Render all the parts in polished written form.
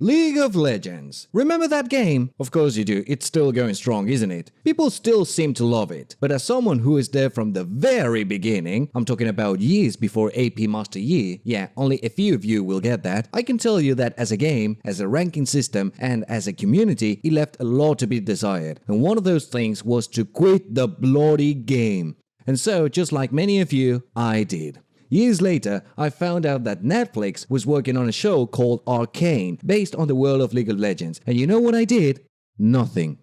League of Legends. Remember that game? Of course you do, it's still going strong, isn't it? People still seem to love it. But as someone who is there from the very beginning, I'm talking about years before AP Master Yi, yeah, only a few of you will get that, I can tell you that as a game, as a ranking system, and as a community, it left a lot to be desired. And one of those things was to quit the bloody game. And so, just like many of you, I did. Years later, I found out that Netflix was working on a show called Arcane, based on the world of League of Legends. And you know what I did? Nothing.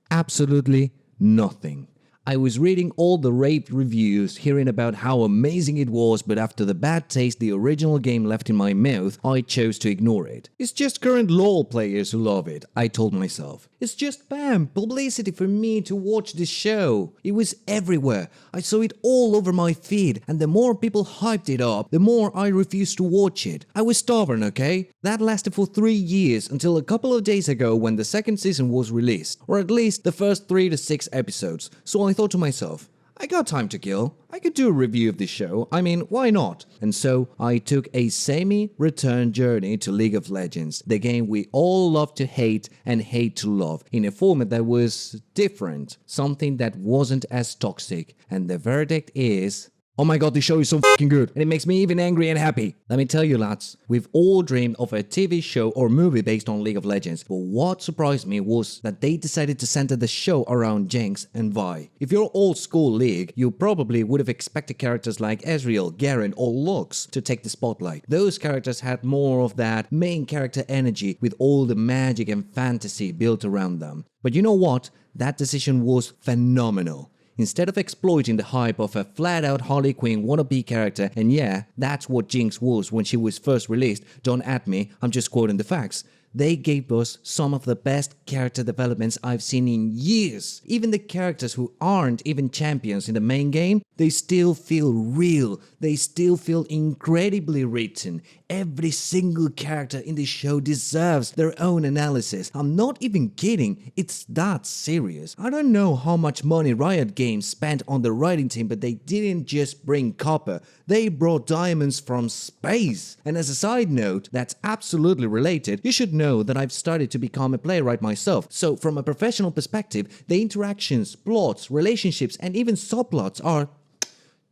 Absolutely nothing. I was reading all the raved reviews, hearing about how amazing it was, but after the bad taste the original game left in my mouth, I chose to ignore it. It's just current LoL players who love it, I told myself. It's just spam, publicity for me to watch this show. It was everywhere. I saw it all over my feed, and the more people hyped it up, the more I refused to watch it. I was stubborn, okay? That lasted for 3 years until a couple of days ago when the second season was released, or at least the first 3 to 6 episodes. So I thought to myself, I got time to kill. I could do a review of this show. I mean, why not? And so I took a semi-return journey to League of Legends, the game we all love to hate and hate to love, in a format that was different, something that wasn't as toxic. And the verdict is, oh my god, this show is so fucking good, and it makes me even angry and happy. Let me tell you lads, we've all dreamed of a TV show or movie based on League of Legends, but what surprised me was that they decided to center the show around Jinx and Vi. If you're old school League, you probably would have expected characters like Ezreal, Garen or Lux to take the spotlight. Those characters had more of that main character energy with all the magic and fantasy built around them. But you know what? That decision was phenomenal. Instead of exploiting the hype of a flat-out Harley Quinn wannabe character, and yeah, that's what Jinx was when she was first released, don't at me, I'm just quoting the facts. They gave us some of the best character developments I've seen in years. Even the characters who aren't even champions in the main game, they still feel real. They still feel incredibly written. Every single character in this show deserves their own analysis. I'm not even kidding. It's that serious. I don't know how much money Riot Games spent on the writing team, but they didn't just bring copper. They brought diamonds from space. And as a side note, that's absolutely related, you should know that I've started to become a playwright myself. So from a professional perspective, the interactions, plots, relationships, and even subplots are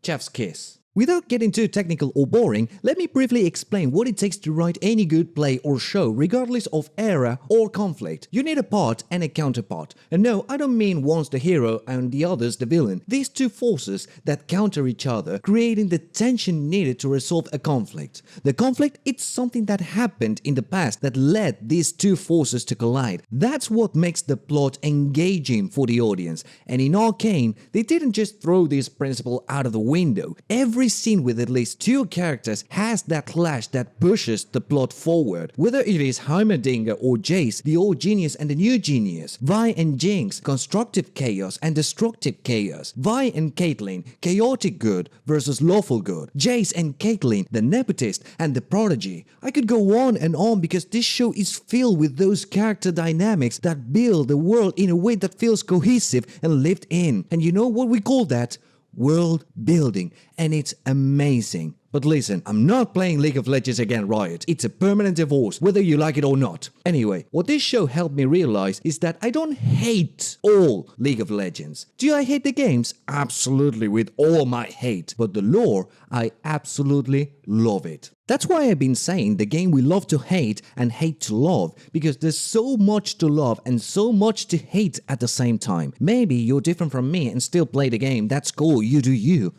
chef's kiss. Without getting too technical or boring, let me briefly explain what it takes to write any good play or show regardless of era or conflict. You need a part and a counterpart. And no, I don't mean one's the hero and the other's the villain. These two forces that counter each other, creating the tension needed to resolve a conflict. The conflict, it's something that happened in the past that led these two forces to collide. That's what makes the plot engaging for the audience. And in Arcane, they didn't just throw this principle out of the window. Every scene with at least two characters has that clash that pushes the plot forward. Whether it is Heimerdinger or Jayce, the old genius and the new genius, Vi and Jinx, constructive chaos and destructive chaos, Vi and Caitlyn, chaotic good versus lawful good, Jayce and Caitlyn, the nepotist and the prodigy. I could go on and on because this show is filled with those character dynamics that build the world in a way that feels cohesive and lived in. And you know what we call that? World building, and it's amazing. But listen, I'm not playing League of Legends again, Riot. It's a permanent divorce, whether you like it or not. Anyway, what this show helped me realize is that I don't hate all League of Legends. Do I hate the games? Absolutely, with all my hate. But the lore, I absolutely love it. That's why I've been saying the game we love to hate and hate to love, because there's so much to love and so much to hate at the same time. Maybe you're different from me and still play the game, that's cool, you do you.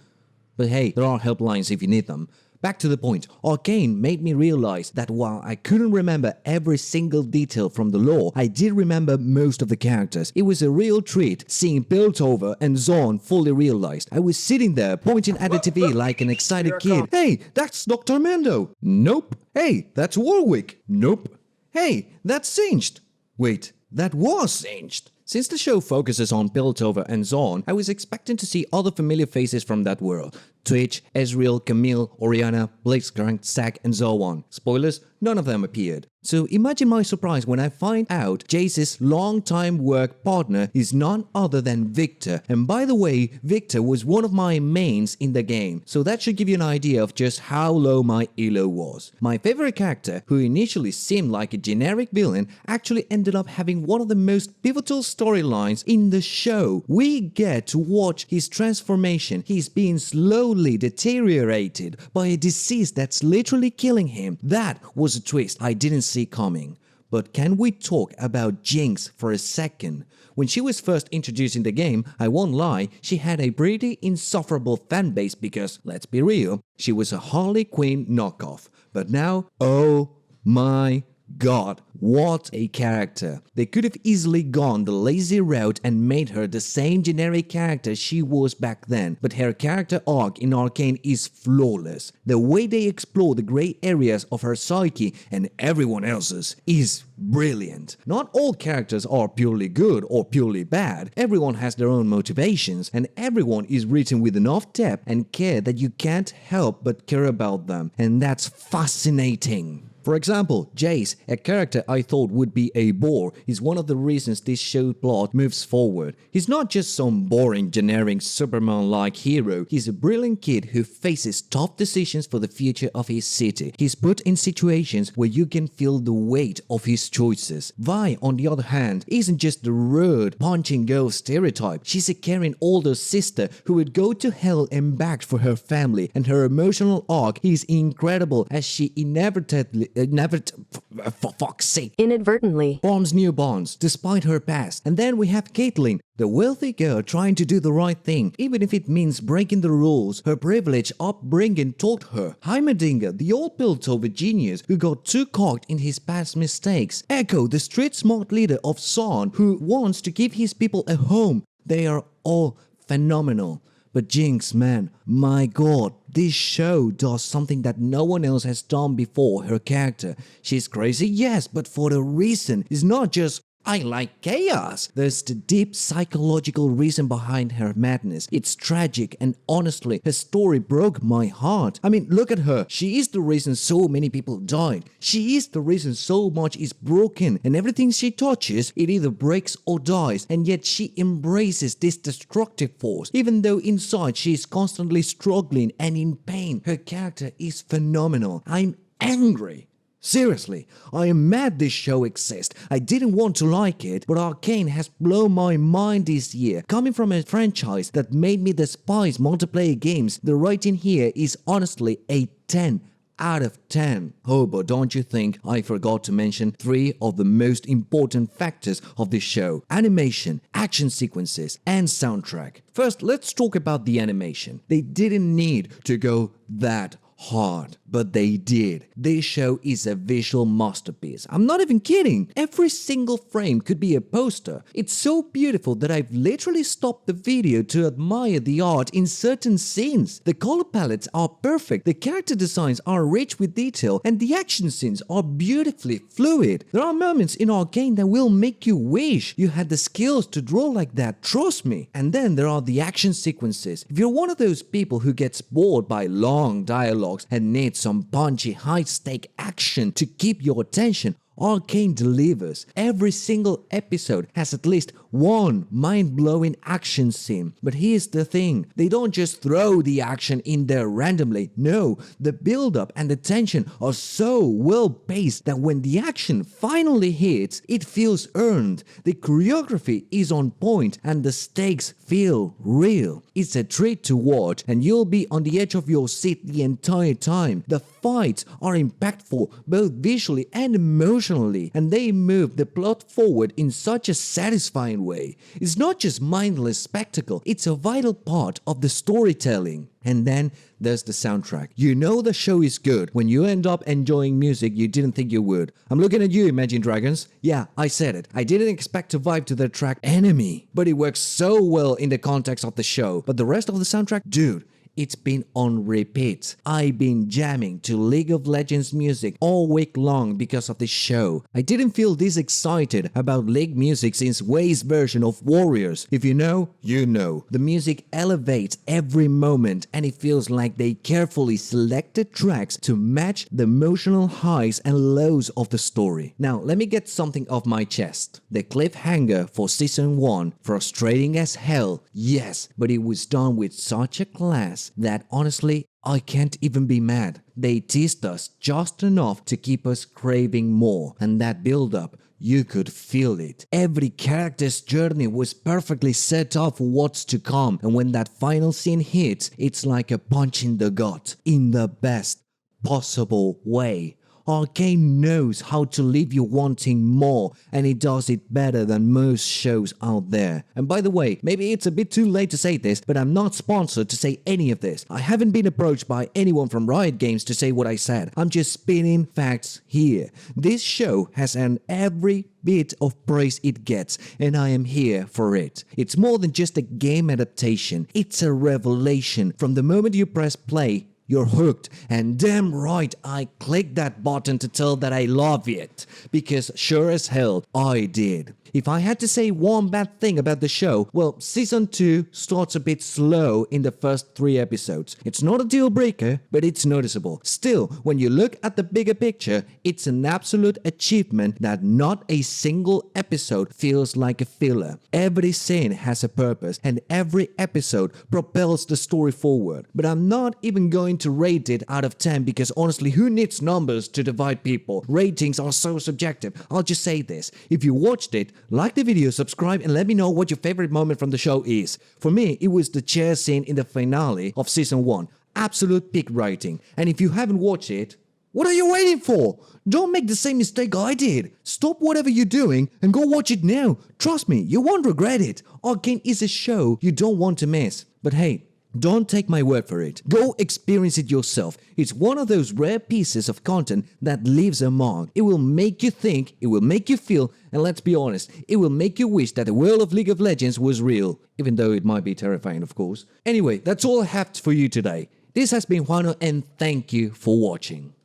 But hey, there are helplines if you need them. Back to the point, Arcane made me realize that while I couldn't remember every single detail from the lore, I did remember most of the characters. It was a real treat seeing Piltover and Zaun fully realized. I was sitting there pointing at the TV like an excited kid. Hey, that's Dr. Mendo. Nope. Hey, that's Warwick. Nope. Hey, that's Singed. Wait, that was Singed. Since the show focuses on Piltover and Zaun, I was expecting to see other familiar faces from that world. Twitch, Ezreal, Camille, Orianna, Blitzcrank, Zac, and so on. Spoilers, none of them appeared. So imagine my surprise when I find out Jayce's longtime work partner is none other than Victor. And by the way, Victor was one of my mains in the game, so that should give you an idea of just how low my elo was. My favorite character, who initially seemed like a generic villain, actually ended up having one of the most pivotal storylines in the show. We get to watch his transformation. He's being slowly deteriorated by a disease that's literally killing him. That was a twist I didn't see coming. But can we talk about Jinx for a second? When she was first introduced in the game, I won't lie, she had a pretty insufferable fanbase because, let's be real, she was a Harley Quinn knockoff. But now, oh my God, what a character. They could have easily gone the lazy route and made her the same generic character she was back then, but her character arc in Arcane is flawless. The way they explore the grey areas of her psyche and everyone else's is brilliant. Not all characters are purely good or purely bad. Everyone has their own motivations, and everyone is written with enough depth and care that you can't help but care about them, and that's fascinating. For example, Jayce, a character I thought would be a bore, is one of the reasons this show plot moves forward. He's not just some boring, generic Superman-like hero, he's a brilliant kid who faces tough decisions for the future of his city. He's put in situations where you can feel the weight of his choices. Vi, on the other hand, isn't just the rude, punching girl stereotype. She's a caring older sister who would go to hell and back for her family, and her emotional arc is incredible as she for fuck's sake, inadvertently forms new bonds despite her past. And then we have Caitlyn, the wealthy girl trying to do the right thing, even if it means breaking the rules. Her privileged upbringing taught her. Heimerdinger, the old Piltover genius who got too caught in his past mistakes. Echo, the street-smart leader of Zaun who wants to give his people a home. They are all phenomenal. But Jinx, man, my God, this show does something that no one else has done before her character. She's crazy, yes, but for a reason. It's not just, I like chaos. There's the deep psychological reason behind her madness. It's tragic, and honestly, her story broke my heart. I mean, look at her. She is the reason so many people died. She is the reason so much is broken, and everything she touches, it either breaks or dies, and yet she embraces this destructive force. Even though inside she is constantly struggling and in pain, her character is phenomenal. I'm angry. Seriously, I am mad this show exists. I didn't want to like it, but Arcane has blown my mind this year. Coming from a franchise that made me despise multiplayer games, the writing here is honestly a 10 out of 10. Oh, but don't you think I forgot to mention 3 of the most important factors of this show: animation, action sequences, and soundtrack. First, let's talk about the animation. They didn't need to go that hard, but they did. This show is a visual masterpiece. I'm not even kidding. Every single frame could be a poster. It's so beautiful that I've literally stopped the video to admire the art in certain scenes. The color palettes are perfect, the character designs are rich with detail, and the action scenes are beautifully fluid. There are moments in Arcane that will make you wish you had the skills to draw like that, trust me. And then there are the action sequences. If you're one of those people who gets bored by long dialogue and need some punchy, high-stake action to keep your attention, Arcane delivers. Every single episode has at least one mind-blowing action scene. But here's the thing, they don't just throw the action in there randomly. No, the build-up and the tension are so well-paced that when the action finally hits, it feels earned. The choreography is on point and the stakes feel real. It's a treat to watch and you'll be on the edge of your seat the entire time. The fights are impactful both visually and emotionally, and they move the plot forward in such a satisfying way. It's not just mindless spectacle, it's a vital part of the storytelling. And then there's the soundtrack. You know the show is good when you end up enjoying music you didn't think you would. I'm looking at you, Imagine Dragons. Yeah, I said it. I didn't expect to vibe to their track Enemy, but it works so well in the context of the show. But the rest of the soundtrack, dude, It's been on repeat. I've been jamming to League of Legends music all week long because of this show. I didn't feel this excited about League music since Way's version of Warriors. If you know, you know. The music elevates every moment and it feels like they carefully selected tracks to match the emotional highs and lows of the story. Now, let me get something off my chest. The cliffhanger for Season 1, frustrating as hell, yes, but it was done with such a class that honestly, I can't even be mad. They teased us just enough to keep us craving more, and that build-up, you could feel it. Every character's journey was perfectly set up for what's to come, and when that final scene hits, it's like a punch in the gut, in the best possible way. Arcane knows how to leave you wanting more, and it does it better than most shows out there. And by the way, maybe it's a bit too late to say this, but I'm not sponsored to say any of this. I haven't been approached by anyone from Riot Games to say what I said. I'm just spinning facts here. This show has earned every bit of praise it gets, and I am here for it. It's more than just a game adaptation. It's a revelation. From the moment you press play, you're hooked, and damn right I clicked that button to tell that I love it, because sure as hell I did. If I had to say one bad thing about the show, well, Season 2 starts a bit slow in the first 3 episodes. It's not a deal breaker, but it's noticeable. Still, when you look at the bigger picture, it's an absolute achievement that not a single episode feels like a filler. Every scene has a purpose, and every episode propels the story forward. But I'm not even going to rate it out of 10 because honestly, who needs numbers to divide people? Ratings are so subjective. I'll just say this. If you watched it, like the video, subscribe, and let me know what your favorite moment from the show is. For me, it was the chair scene in the finale of Season 1. Absolute peak writing. And if you haven't watched it, what are you waiting for? Don't make the same mistake I did. Stop whatever you're doing and go watch it now. Trust me, you won't regret it. Arcane is a show you don't want to miss. But hey, don't take my word for it. Go experience it yourself. It's one of those rare pieces of content that leaves a mark. It will make you think, it will make you feel, and let's be honest, it will make you wish that the world of League of Legends was real. Even though it might be terrifying, of course. Anyway, that's all I have for you today. This has been Juano, and thank you for watching.